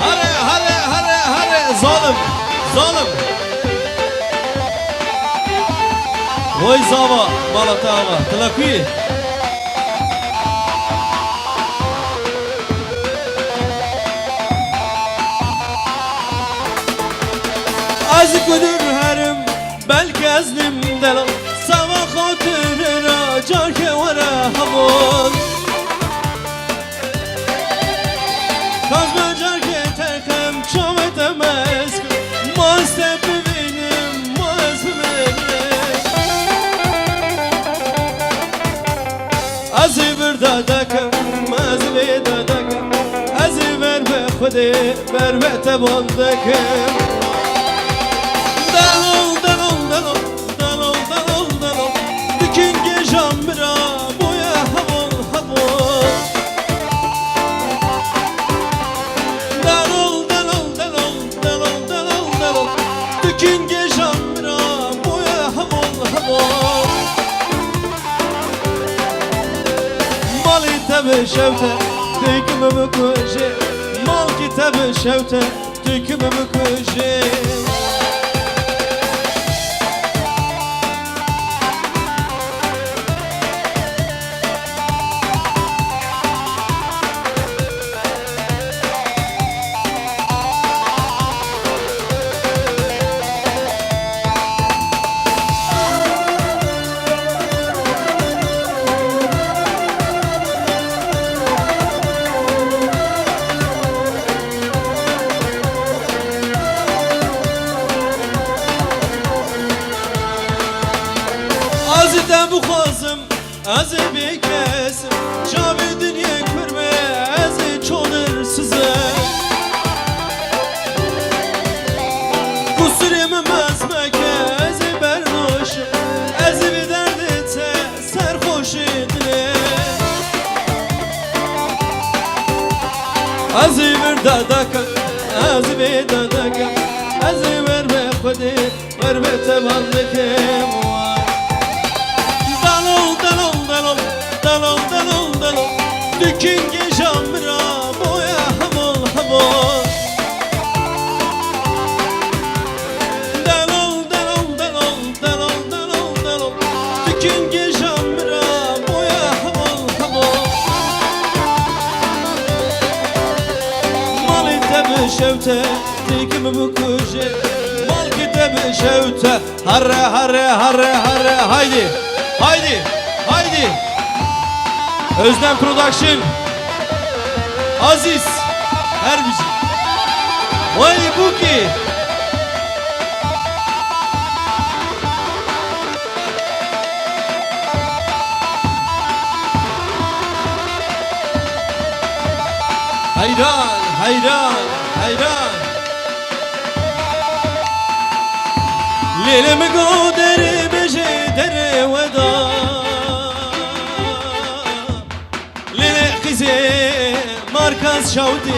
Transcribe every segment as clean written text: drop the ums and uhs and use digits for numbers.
هره هره هره هره ظالم ظالم وای زاوا بالا تاوا تلاقی از کدر هرم بلک ازلم دلم سوا خاطر را جان که وره همون کاز من جان که ترکم چامت مسک ماست ببینم ماست ببینم ازی بردادکم ازی بدادکم ازی بر به خودی بر به تباندکم شوته تکم بکشه مال کتاب شوته تکم بکشه از بیکسم جاوی دنیا کرمه از چونر سزه کسریم مزمکه از برنوش از بی دردت سرخوش دله از بردادکم از بی دادکم از بر به خودی بر به تبالکم Dükün jamra boya hamol hamol Dalol dalol dalol dalol dalol dalol Dükün jamra boya hamol hamol Mal tabi şevte dikim bu kuje Mal tabi şevte harre harre harre harre haydi haydi haydi Özlem Production Aziz Herbici Vay Buki Hayran hayran hayran Lelemi goderi beje dere veda Markaz şavdi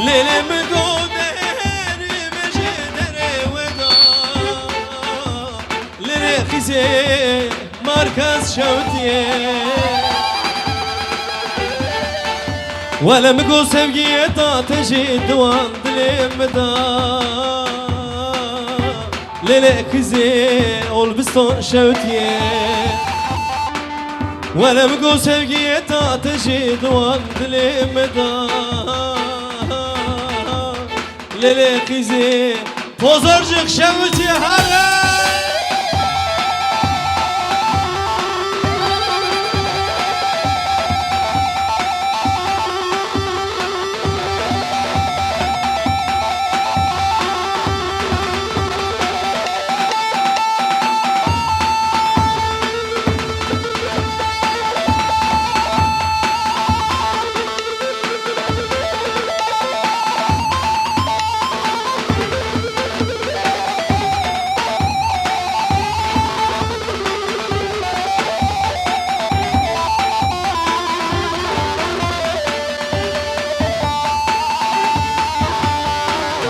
Lele mi goderi mejedere veda Lele khize markaz şavdi Vele mi go sevgiye ta teji duan dilim da Lele khize ol biston şavdi ولا بقو سوقية تاتجي دوان دلي مدا للي قيزي بوزرجك شوتي هلا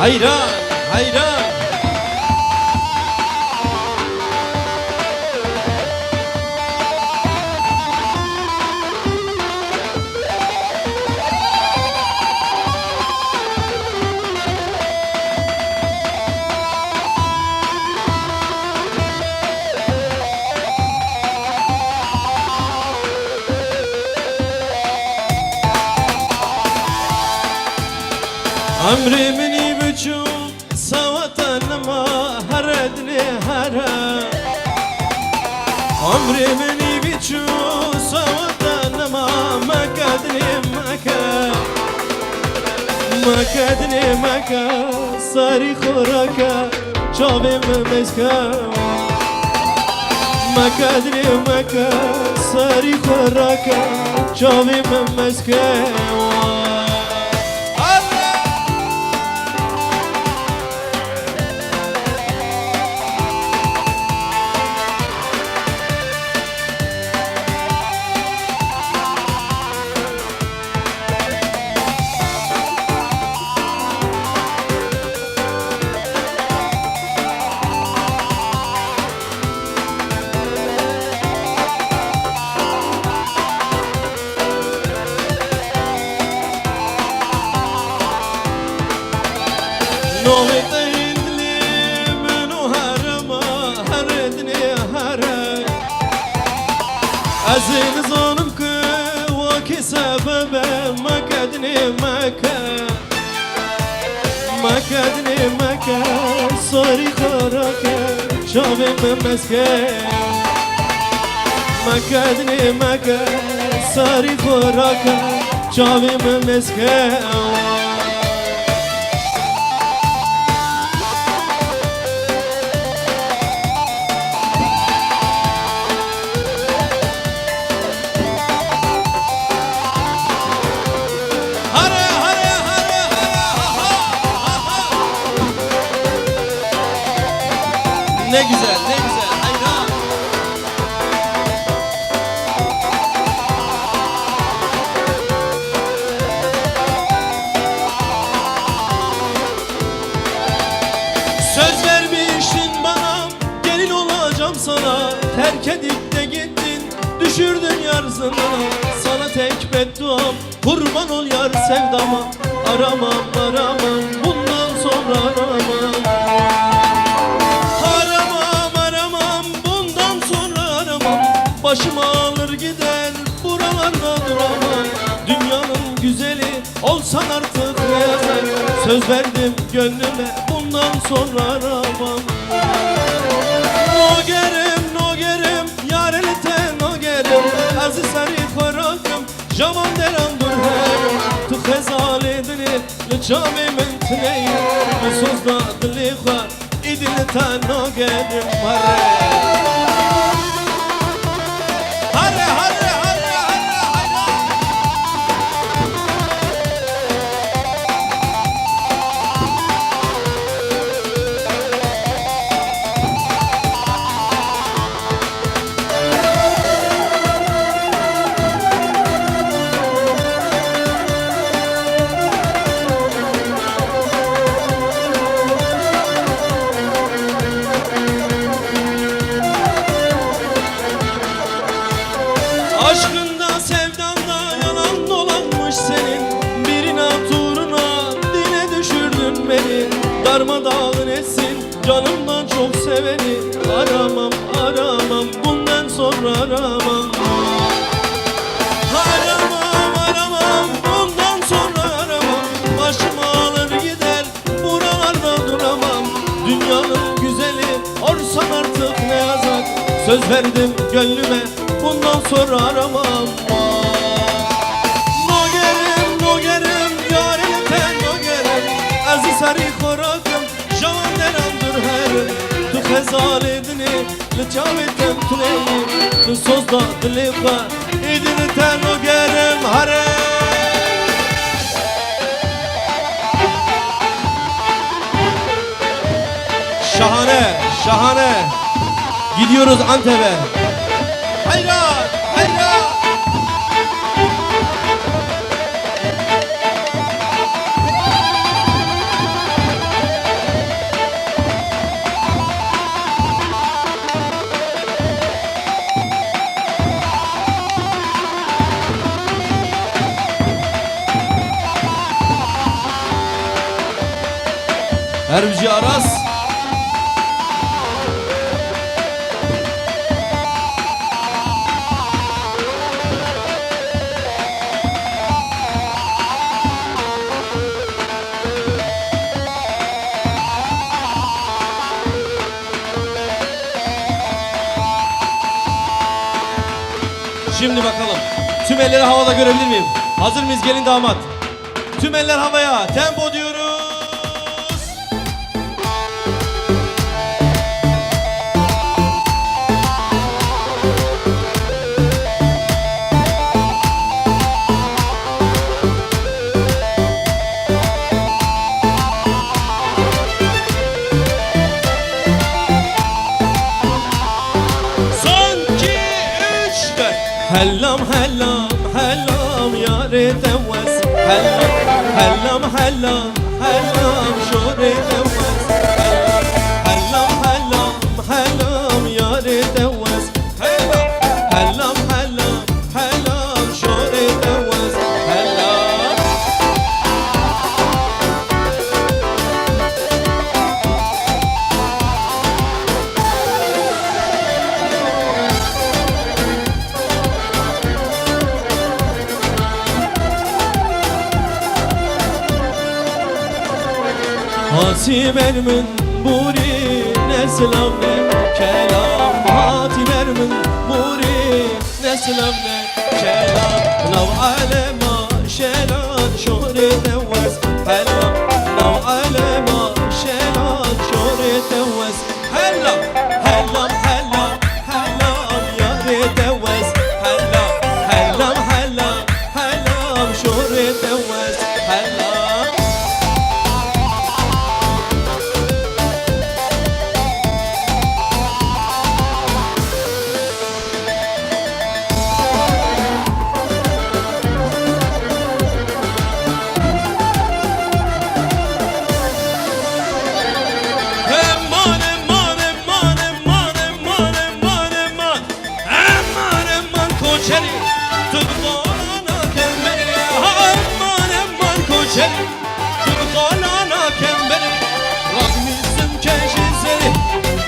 hayran hayran عمري مني بتشوف صوت لما هردني هرا عمري مني بتشوف صوت لما ما كادني ما كادني صاري خوراكا شوفي ممسكا ما كادني صاري خوراكا شوفي ممسكا نومي لي منو هرما هردني هرا أزين ظنمك وكي سبب ما كدني ما كدني صاري خراك شوفي ممسكي ما كدني صاري خراك شوفي ممسكي Ne güzel, ne güzel. Hayran. Söz vermiştin bana, gelin olacağım sana. Terk edip de gittin, düşürdün yarzına. Sana tek bedduam, kurban ol yar sevdama. Aramam, bundan sonra aramam. Başımı alır gider, buralarda duramam. Dünyanın güzeli olsan artık ne yazar. Söz verdim gönlüme, bundan sonra aramam. No gerim, yarelite no gerim. Aziz sari korakım, jaman deran dur herim. Tu xezaledini, lıçami mentneyi. Sözda dili xar, idili ta no gerim marre. Aşkında sevdanda yalan dolanmış senin. Birine turuna dile düşürdün beni. Darmadağın etsin canımdan çok seveni. Aramam, bundan sonra aramam. Aramam, bundan sonra aramam. Başımı alır gider, buralarda duramam. Dünyanın güzeli olsan artık ne yazar. Söz verdim gönlüme, bundan sonra aramam. No gerim, yareliten no gerim. Aziz sari khorakım, javan deran dur herim. Tu xezaledini, lıçavetem tuleyi. Tu sozda diliqa, idiliten no gerim harem. Şahane. Gidiyoruz Antep'e. Hayran. Erbci Aras. Şimdi bakalım. Tüm elleri havada görebilir miyim? Hazır mıyız gelin damat? Tüm eller havaya. Tempo diyoruz. هلم هلم هلم ياري دوس هلم هلم هلم هلم شوري دوس هلم هلم هلم ياري دوس هلم هلم هلم هلم شوري دوس هلم Hatiber min buri neslam ne kelam Hatiber min buri neslam ne kelam Nav alema şelan şore devas Hellam Nav alema şelan şore devas Hellam Hellam Hellam Hellam yare devas Hellam Hellam Hellam Hellam şore devas Hellam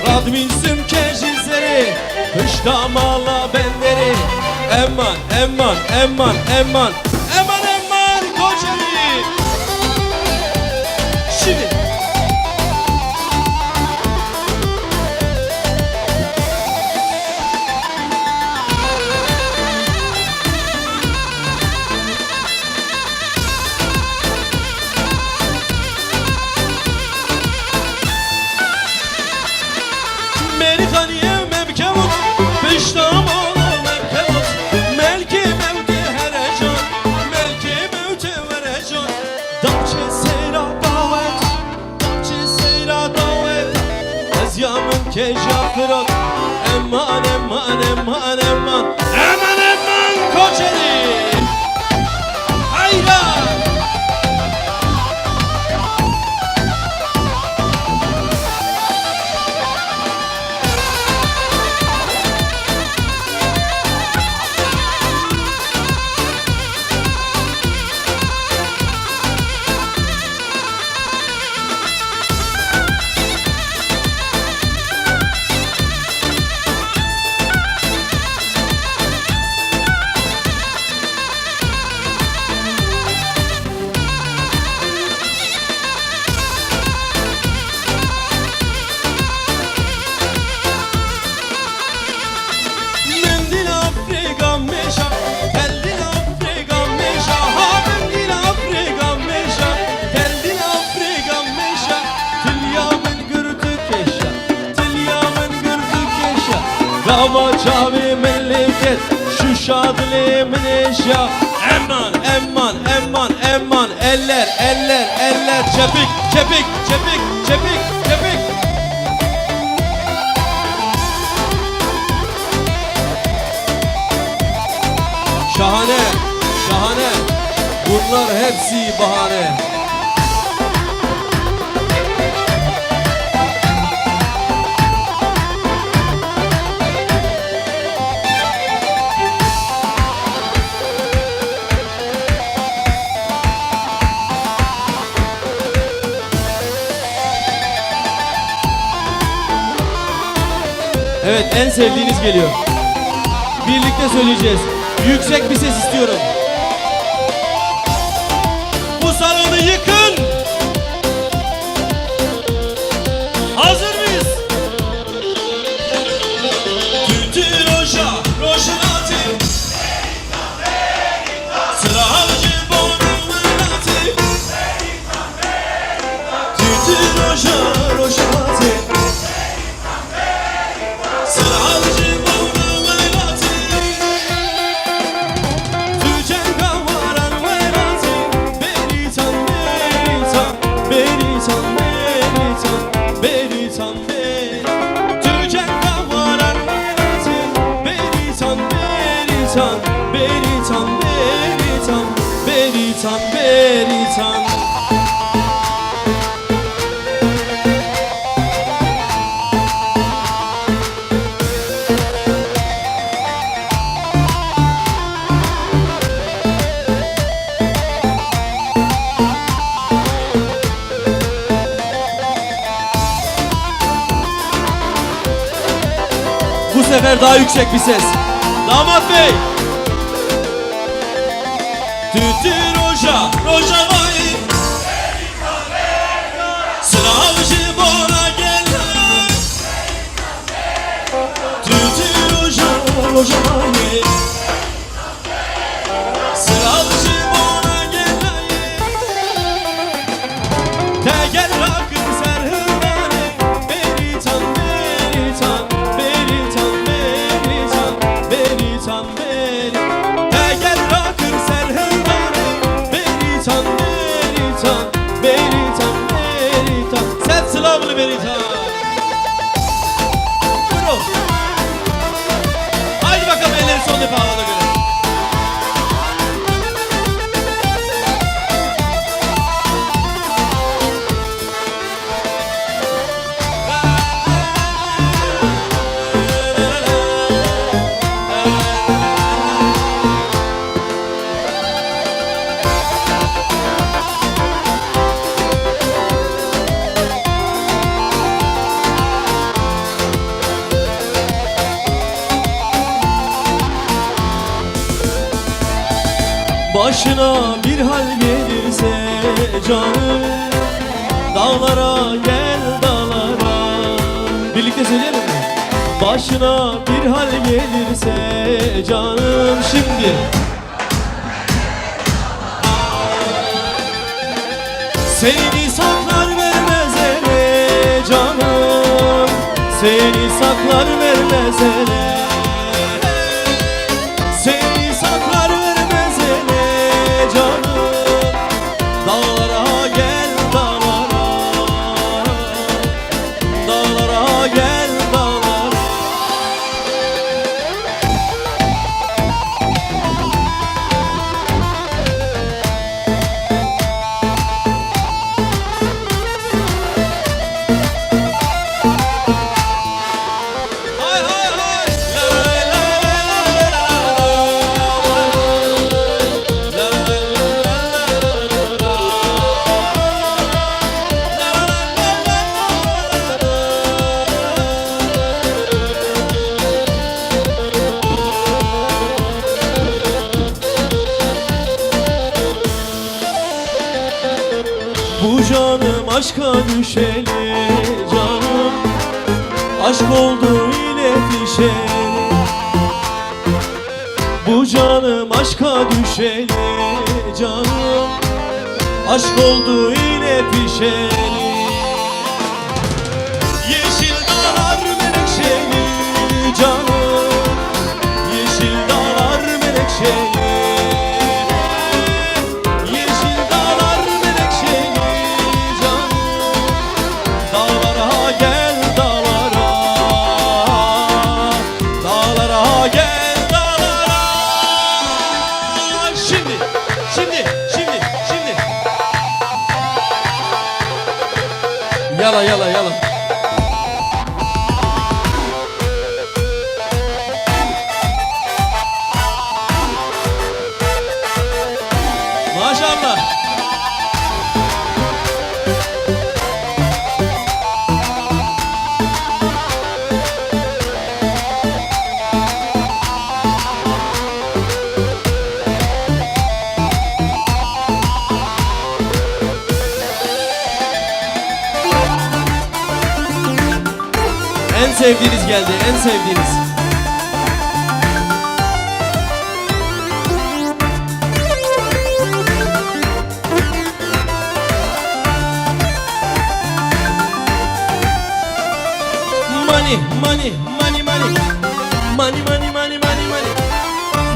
Radmizim keşizleri Hıştamala benderi Eman eman eman eman Eman eman koçeri Şimdi Keşafırot Eman eman eman eman Eman eman koçeri Hayra Dava çavi milliyet şu şadli minişya Eman eman eman eman eller eller eller çepik çepik çepik çepik çepik Şahane şahane bunlar hepsi bahane Evet, en sevdiğiniz geliyor. Birlikte söyleyeceğiz. Yüksek bir ses istiyorum. Bu salonu yıkın. Hazır mıyız? Tütü roşa, roşanati. beritan beritan. Bu sefer daha yüksek bir ses. Damat bey. Tütü roja, roja vay. Slavcı bana gel. Tütü roja, roja vay. Slavcı bana gel. Tegel rakım serhırmane. Beritan, beritan, beritan, beritan, beritan, beritan. Tegel rakım serhırmane. Beritan, beritan, beritan, beritan. Sen Slavlı beritan. Buyurun. Haydi bakalım elleri son defa havada göre. Başına bir hal gelirse canım, dağlara gel dağlara. Birlikte söyleyelim mi? Başına bir hal gelirse canım şimdi. Seni saklar vermez ele canım, seni saklar vermez ele. Seni saklar vermez ele canım. Dağlara gel dağlara, dağlara gel dağlara. Hay hay hay. La la Bu canım aşka düşeli canım, aşk oldu ile pişeli. Bu canım aşka düşeli canım, aşk oldu ile pişeli. Yeşil dağlar menekşeli canım, yeşil dağlar menekşeli. Yeşil dağlar menekşeli canım, dağlara gel dağlara, dağlara gel dağlara. Şimdi, şimdi, şimdi, şimdi. Yala yala yala. Maşallah. En sevdiğiniz geldi, en sevdiğiniz. Money, money, money, money, money, money, money, money, money,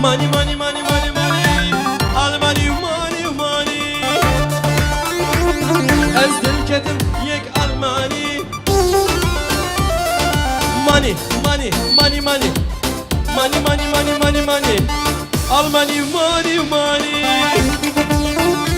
money, money, money, money, money, al money, money, money. Ezdim kedim yek al money. Money, money, money, money, money, money, money, money, money, al money, money, money.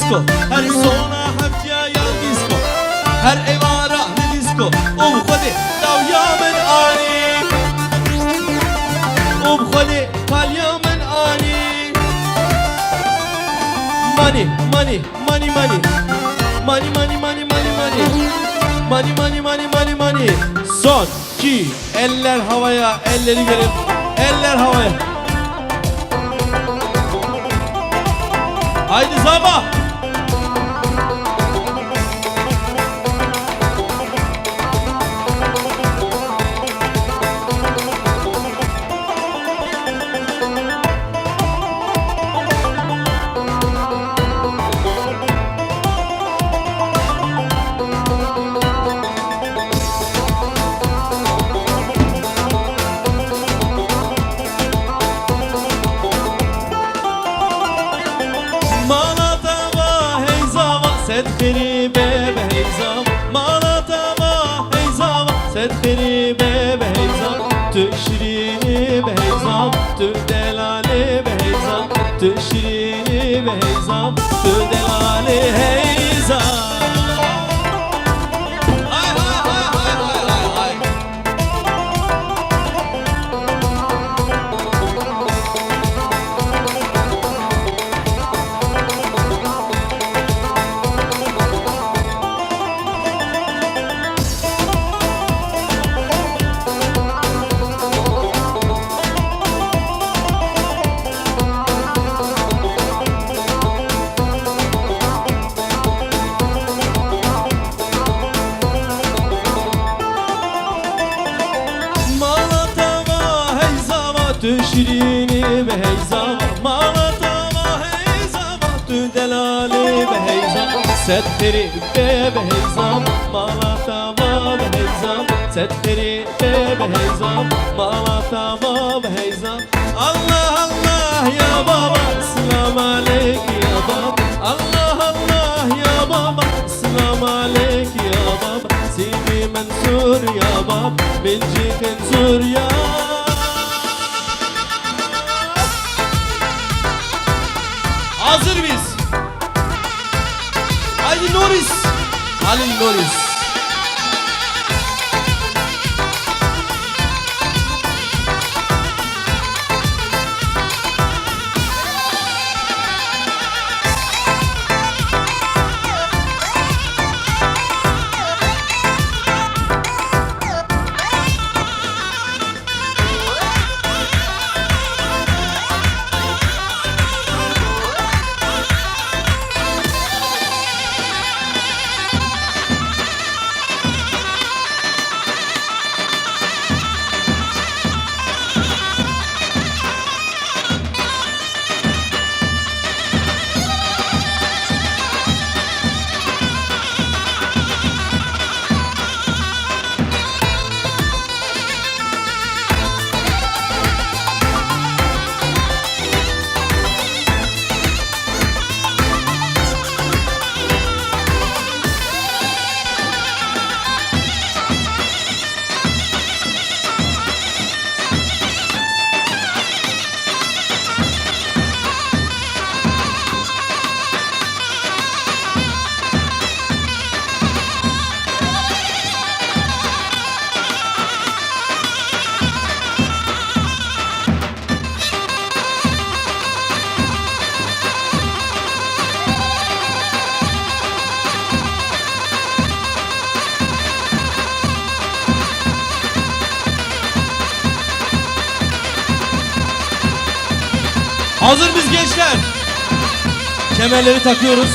disco Her sona hafya ya disco Her evara ne disco وبخدي داويا من آني وبخدي طاليا من آني Money, money, money, money Money, money, money, money, money Money, money, money, money, money Son, 2, eller havaya, elleri verin Eller havaya Haydi Zaba تدخري باب هيزام مالتا ما هيزام تدخري باب هيزام تشريني بهيزام تدلالي بهيزام تشريني بهيزام تدلالي هيزام هاي هاي هاي هاي هاي هاي تشريني بهيزام مالتا ما هيزام تدلالي بهيزام ستخري بهيزام مالتا ما بهيزام ستخري بهيزام مالتا ما بهيزام الله الله يا بابا السلام عليك يا بابا الله الله يا بابا السلام عليك يا بابا سيدي منصور يا بابا بنجيك نزور يا Hazır mıyız? Haydi Norris. Halil Norris. Hazır biz gençler. Kemerleri takıyoruz.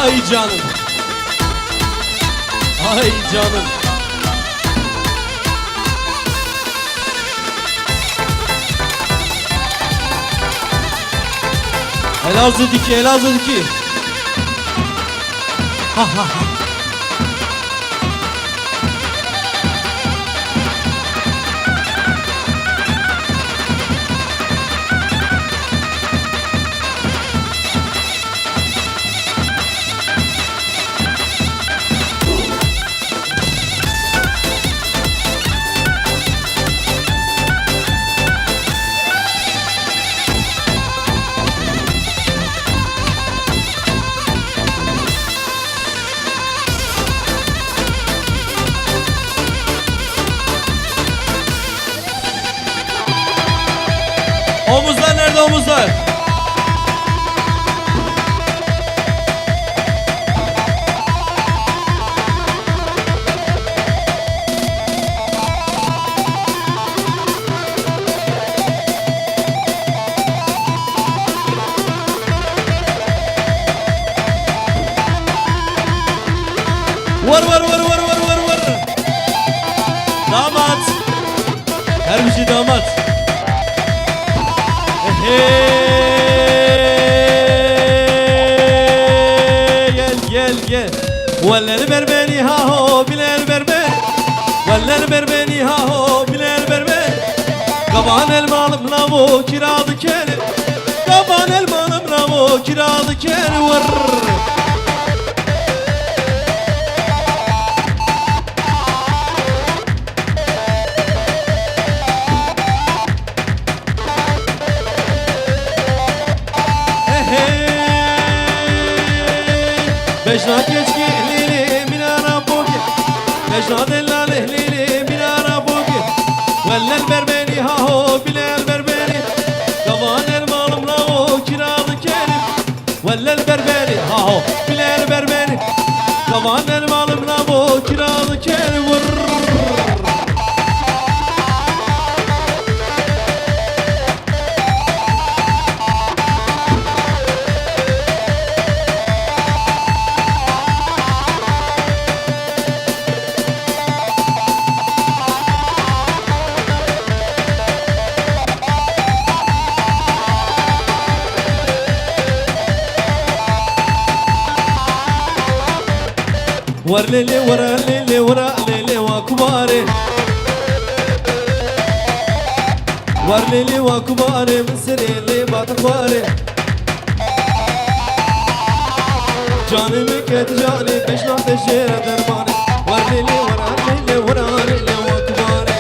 Ay canım. Ay canım. Elazığ'daki, Elazığ'daki. Ha ha ha. Omuzlar nerede, omuzlar? Var. Damat. Her bir şey damat. Gel. Valler berbeni ha ho biler berber. Valler berbeni ha ho biler berber. Kaban elmalım lavu kiradı kere. Kaban elmalım lavu kiradı kere. Var. Bejna geçki ehlili minara bogi. Bejna dellal ehlili minara bogi. Vellel berbeni ha ho bilel berbeni. Kavan el malım la o kiralı kerim. Vellel berbeni ha ho bilel berbeni. Kavan el malım la o kiralı kerim. Var lele wara lele wa kubare. Var lele wa kubare msrele batakbare. Canımı ket canı peşna teşere dermane. Var lele wara lele wa kubare.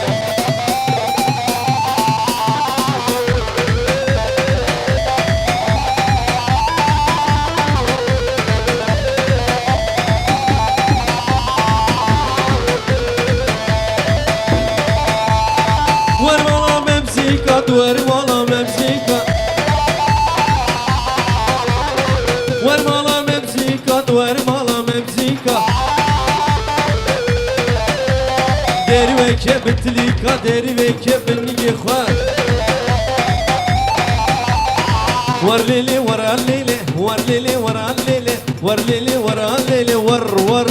Betlika deri ve kebni khwar. War lele wara lele war lele wara lele war lele wara lele war.